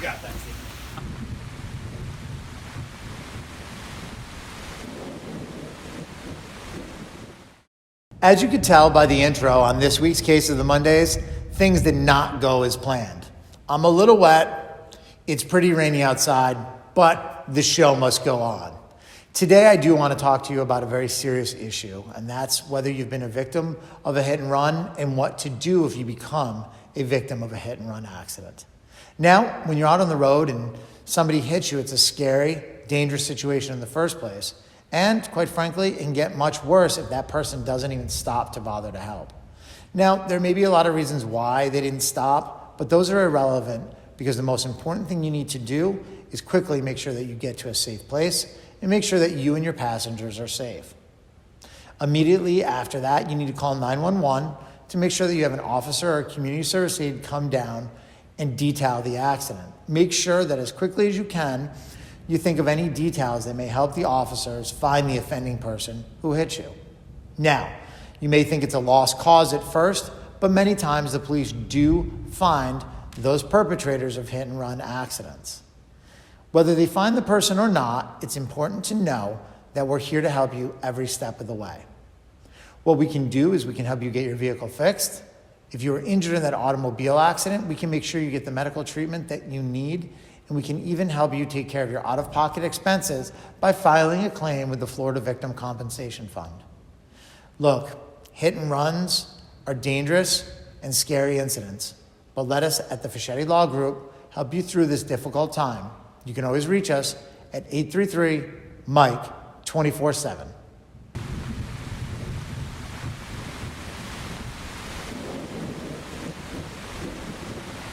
You got that, Steve. As you could tell by the intro on this week's Case of the Mondays, things did not go as planned. I'm a little wet, it's pretty rainy outside, but the show must go on. Today I do want to talk to you about a very serious issue, and that's whether you've been a victim of a hit and run and what to do if you become a victim of a hit and run accident. Now, when you're out on the road and somebody hits you, it's a scary, dangerous situation in the first place. And quite frankly, it can get much worse if that person doesn't even stop to bother to help. Now, there may be a lot of reasons why they didn't stop, but those are irrelevant because the most important thing you need to do is quickly make sure that you get to a safe place and make sure that you and your passengers are safe. Immediately after that, you need to call 911 to make sure that you have an officer or a community service aide come down and detail the accident. Make sure that as quickly as you can, you think of any details that may help the officers find the offending person who hit you. Now, you may think it's a lost cause at first, but many times the police do find those perpetrators of hit and run accidents. Whether they find the person or not, it's important to know that we're here to help you every step of the way. What we can do is we can help you get your vehicle fixed. If you were injured in that automobile accident, we can make sure you get the medical treatment that you need, and we can even help you take care of your out-of-pocket expenses by filing a claim with the Florida Victim Compensation Fund. Look, hit and runs are dangerous and scary incidents, but let us at the Fischetti Law Group help you through this difficult time. You can always reach us at 833-MIKE 24/7.